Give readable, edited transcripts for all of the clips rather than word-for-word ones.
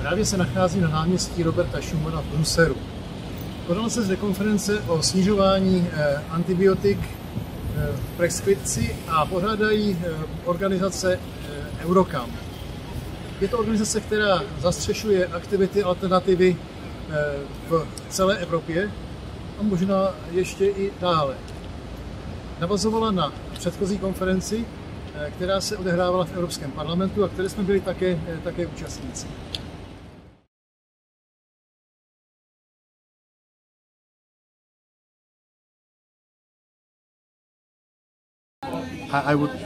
Právě se nachází na náměstí Roberta Schumana v Bruselu. Konala se zde konference o snižování antibiotik v preskripci a pořádají organizace Eurocam. Je to organizace, která zastřešuje aktivity alternativy v celé Evropě a možná ještě i dále. Navazovala na předchozí konferenci, která se odehrávala v Evropském parlamentu a které jsme byli také účastníci.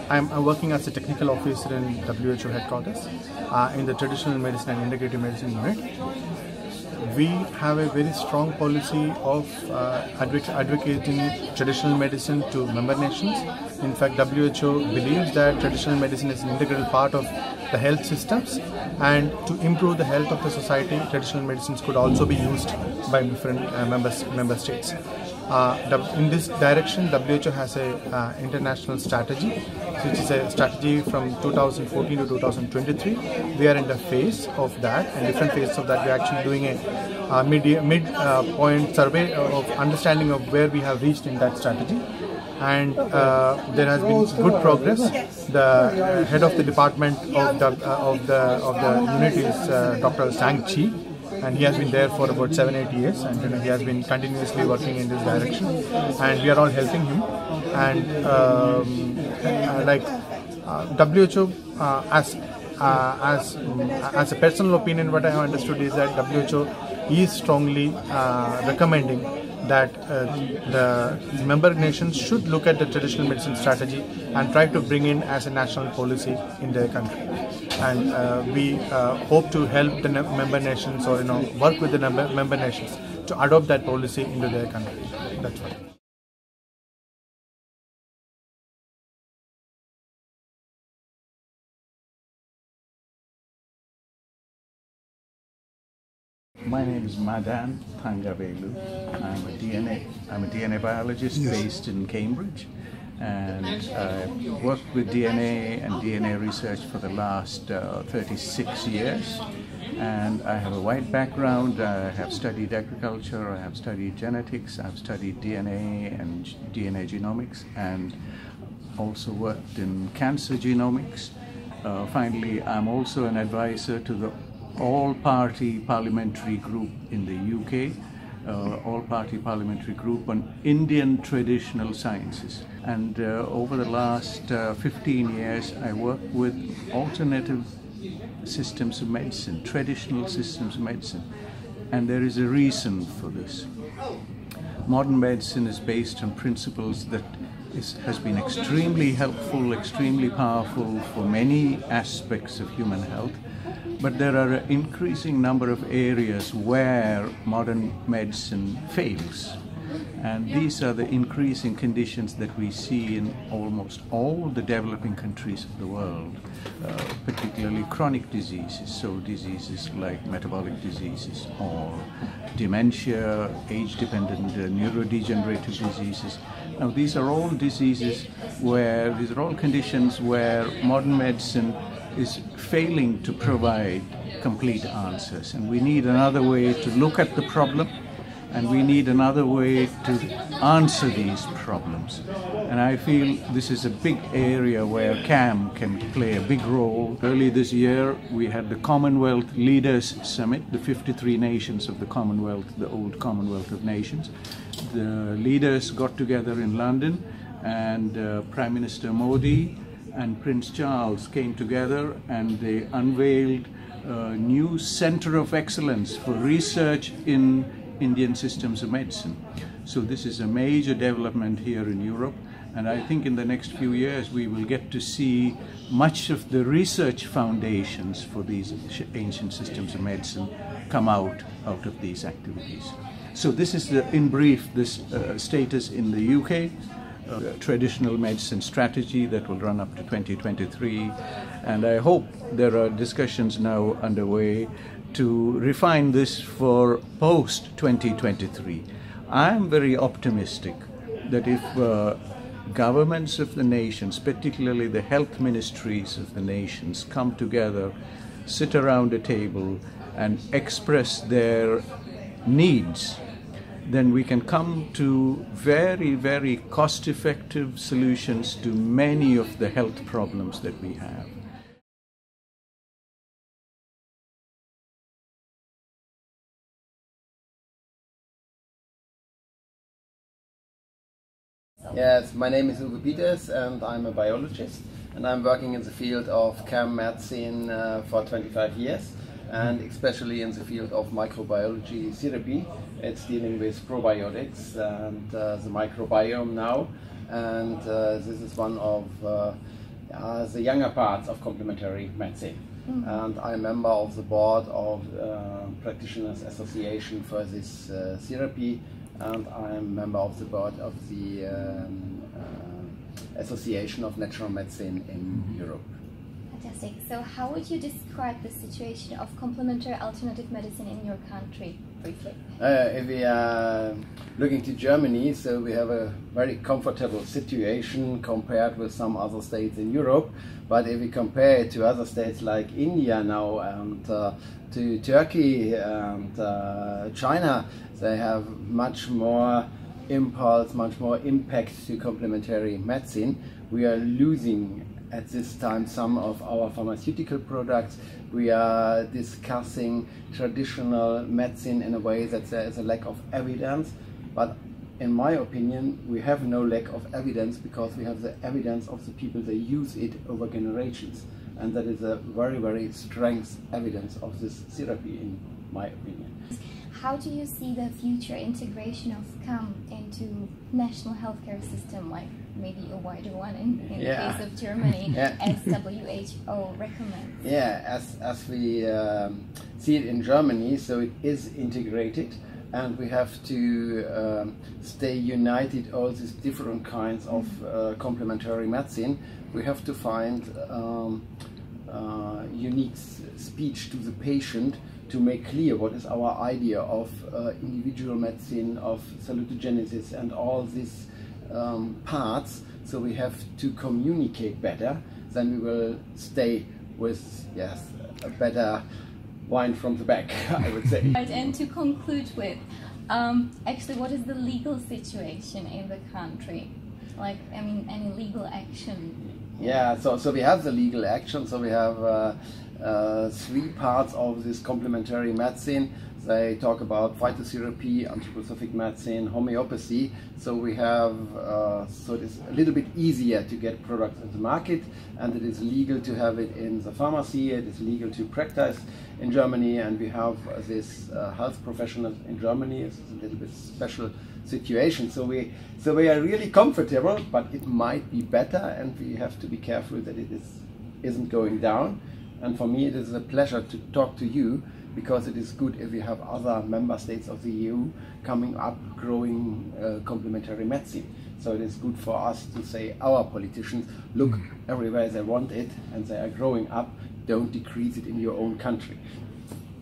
I'm working as a technical officer in WHO headquarters in the traditional medicine and integrative medicine unit. We have a very strong policy of advocating traditional medicine to member nations. In fact, WHO believes that traditional medicine is an integral part of the health systems, and to improve the health of the society, traditional medicines could also be used by different member states. In this direction, WHO has an international strategy, which is a strategy from 2014 to 2023. We are in the phase of that, and different phases of that. We are actually doing a mid-point survey of understanding of where we have reached in that strategy. And there has been good progress. The head of the department of the unit is Dr. Sang Chi, and he has been there for about 7-8 years, and he has been continuously working in this direction, and we are all helping him. And WHO, as a personal opinion, what I have understood is that WHO is strongly recommending that the member nations should look at the traditional medicine strategy and try to bring in as a national policy in their country. And we hope to help the member nations, or work with the member nations to adopt that policy into their country. That's right. My name is Madan Thangavelu. I'm a DNA biologist based in Cambridge, and I've worked with DNA and DNA research for the last 36 years. And I have a wide background. I have studied agriculture, I have studied genetics, I've studied DNA and DNA genomics, and also worked in cancer genomics. Finally, I'm also an advisor to the all-party parliamentary group in the UK, all-party parliamentary group on Indian traditional sciences. And over the last 15 years, I work with alternative systems of medicine, traditional systems of medicine. And there is a reason for this. Modern medicine is based on principles that has been extremely helpful, extremely powerful for many aspects of human health. But there are an increasing number of areas where modern medicine fails. And these are the increasing conditions that we see in almost all the developing countries of the world, particularly chronic diseases, so diseases like metabolic diseases or dementia, age-dependent neurodegenerative diseases. Now, these are all conditions where modern medicine is failing to provide complete answers, and we need another way to look at the problem, and we need another way to answer these problems. And I feel this is a big area where CAM can play a big role. Early this year, we had the Commonwealth Leaders Summit, the 53 nations of the Commonwealth, the old Commonwealth of Nations. The leaders got together in London, and Prime Minister Modi and Prince Charles came together, and they unveiled a new Center of Excellence for research in Indian systems of medicine. So this is a major development here in Europe, and I think in the next few years we will get to see much of the research foundations for these ancient systems of medicine come out of these activities. So this is in brief this status in the UK. Traditional medicine strategy that will run up to 2023, and I hope there are discussions now underway to refine this for post-2023. I'm very optimistic that if governments of the nations, particularly the health ministries of the nations, come together, sit around a table and express their needs, then we can come to very, very cost-effective solutions to many of the health problems that we have. Yes, my name is Uwe Peters and I'm a biologist, and I'm working in the field of chem medicine for 25 years, and especially in the field of microbiology therapy. It's dealing with probiotics and the microbiome now, and this is one of the younger parts of complementary medicine. And I'm a member of the board of Practitioners Association for this therapy, and I'm a member of the board of the Association of Natural Medicine in Europe. Fantastic. So how would you describe the situation of complementary alternative medicine in your country, briefly? If we are looking to Germany, so we have a very comfortable situation compared with some other states in Europe. But if we compare it to other states like India now and to Turkey and China, they have much more impulse, much more impact to complementary medicine. We are losing at this time some of our pharmaceutical products. We are discussing traditional medicine in a way that there is a lack of evidence, but in my opinion we have no lack of evidence because we have the evidence of the people that use it over generations, and that is a very, very strong evidence of this therapy in my opinion. How do you see the future integration of CAM into national healthcare system, like maybe a wider one in the case of Germany, as WHO recommends? Yeah, as we see it in Germany, so it is integrated, and we have to stay united, all these different kinds of complementary medicine. We have to find unique speech to the patient to make clear what is our idea of individual medicine, of salutogenesis and all these parts. So we have to communicate better, then we will stay with, yes, a better wine from the back, I would say. Right, and to conclude with, actually what is the legal situation in the country? Like, I mean, any legal action? Yeah, so we have the legal action, so we have three parts of this complementary medicine. They talk about phytotherapy, anthroposophic medicine, homeopathy. So we have, so it is a little bit easier to get products in the market, and it is legal to have it in the pharmacy. It is legal to practice in Germany, and we have this health professionals in Germany. It's a little bit special situation. So we are really comfortable, but it might be better, and we have to be careful that it isn't going down. And for me, it is a pleasure to talk to you, because it is good if we have other member states of the EU coming up, growing complementary medicine. So it is good for us to say, our politicians, look everywhere they want it and they are growing up, don't decrease it in your own country.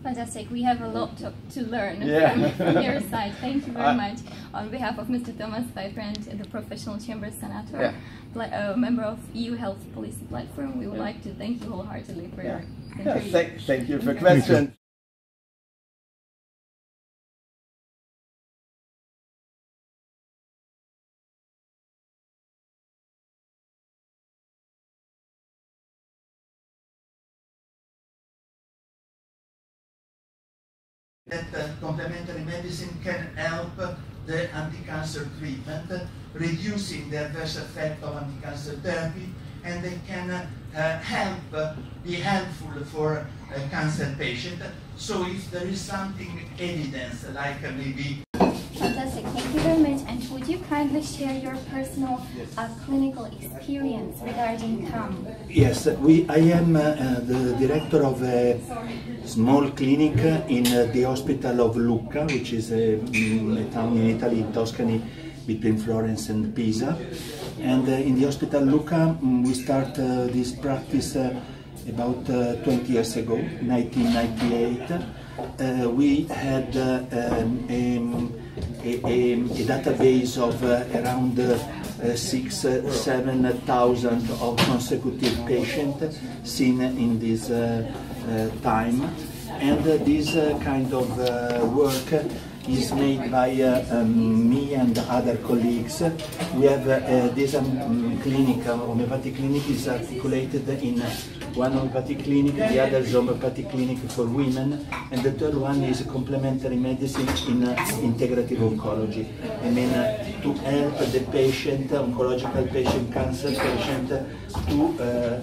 Fantastic. We have a lot to learn from your side. Thank you very much. On behalf of Mr. Thomas Vibrant and the Professional Chamber SANÁTOR, a member of EU Health Policy Platform, we would like to thank you wholeheartedly for your interview. Thank you for the question. That complementary medicine can help the anti-cancer treatment, reducing the adverse effect of anti-cancer therapy, and they can be helpful for a cancer patient. So if there is something evidence, like maybe... Fantastic, thank you very much. And would you kindly share your personal clinical experience regarding CAM? Yes, I am the director of a small clinic in the hospital of Lucca, which is a town in Italy, Tuscany, between Florence and Pisa. And in the hospital Lucca, we started this practice about 20 years ago, 1998. We had a database of around 6,000–7,000 of consecutive patients seen in this time, and this kind of work is made by me and other colleagues. We have this clinic, homeopathic clinic, is articulated in one homeopathic clinic, the other is homeopathic clinic for women, and the third one is complementary medicine in integrative oncology. I mean, to help the patient, oncological patient, cancer patient, to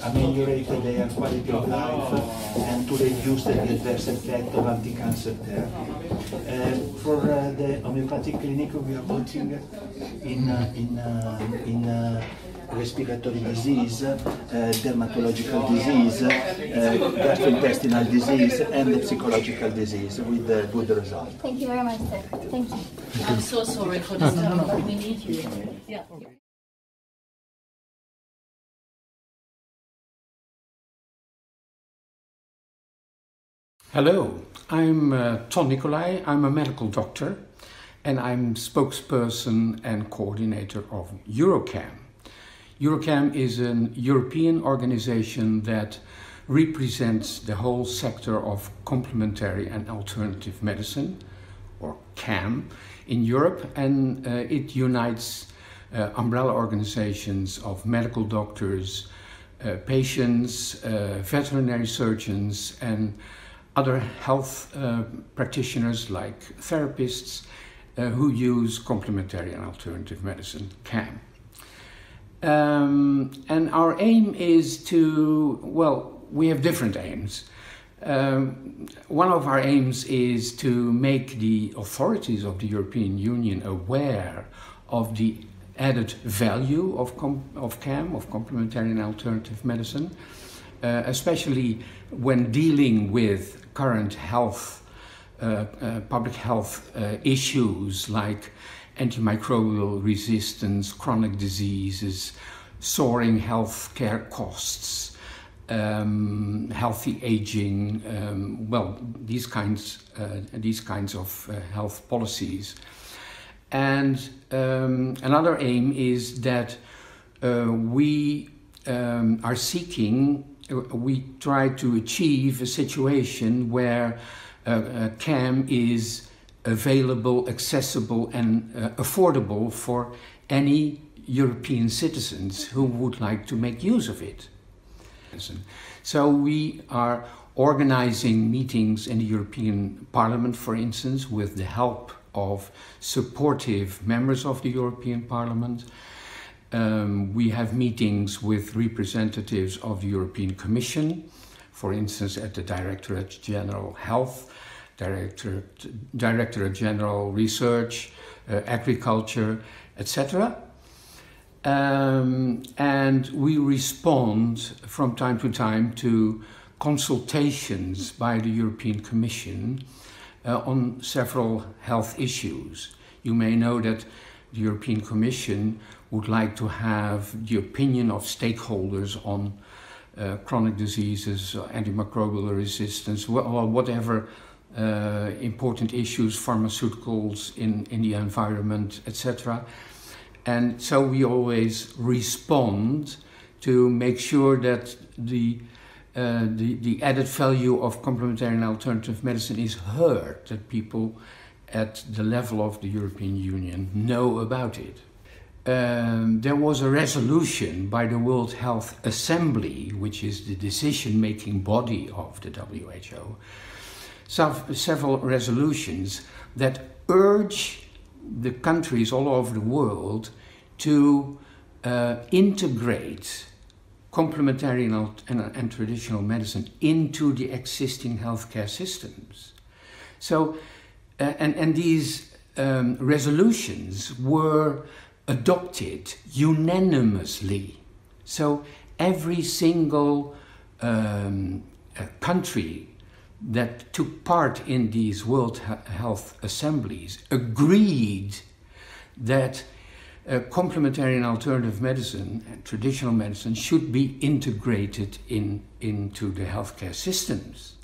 ameliorate their quality of life and to reduce the adverse effect of anti-cancer therapy. For the homeopathic clinic, we are working in respiratory disease, dermatological disease, gastrointestinal disease, and psychological disease with good results. Thank you very much, sir. Thank you. I'm so sorry for this, but we need you. Yeah. Hello, I'm Ton Nicolai. I'm a medical doctor and I'm spokesperson and coordinator of Eurocam. Eurocam is an European organization that represents the whole sector of complementary and alternative medicine, or CAM, in Europe, and it unites umbrella organizations of medical doctors, patients, veterinary surgeons, and other health practitioners like therapists who use complementary and alternative medicine, CAM. And our aim is to, well, we have different aims. One of our aims is to make the authorities of the European Union aware of the added value of CAM, of complementary and alternative medicine, especially when dealing with current health, public health issues like antimicrobial resistance, chronic diseases, soaring healthcare costs, healthy aging, well, these kinds of health policies. And another aim is that we are seeking, we try to achieve a situation where CAM is available, accessible and affordable for any European citizens who would like to make use of it. So we are organizing meetings in the European Parliament, for instance, with the help of supportive members of the European Parliament. We have meetings with representatives of the European Commission, for instance at the Directorate General Health, Directorate General Research, Agriculture, etc. And we respond from time to time to consultations by the European Commission on several health issues. You may know that the European Commission would like to have the opinion of stakeholders on chronic diseases, antimicrobial resistance, or whatever important issues, pharmaceuticals in the environment, etc. And so we always respond to make sure that the added value of complementary and alternative medicine is heard, that people at the level of the European Union know about it. There was a resolution by the World Health Assembly, which is the decision-making body of the WHO, several resolutions that urge the countries all over the world to integrate complementary and traditional medicine into the existing healthcare systems. So, and these resolutions were adopted unanimously. So every single country that took part in these World Health Assemblies agreed that complementary and alternative medicine and traditional medicine should be integrated into the healthcare systems.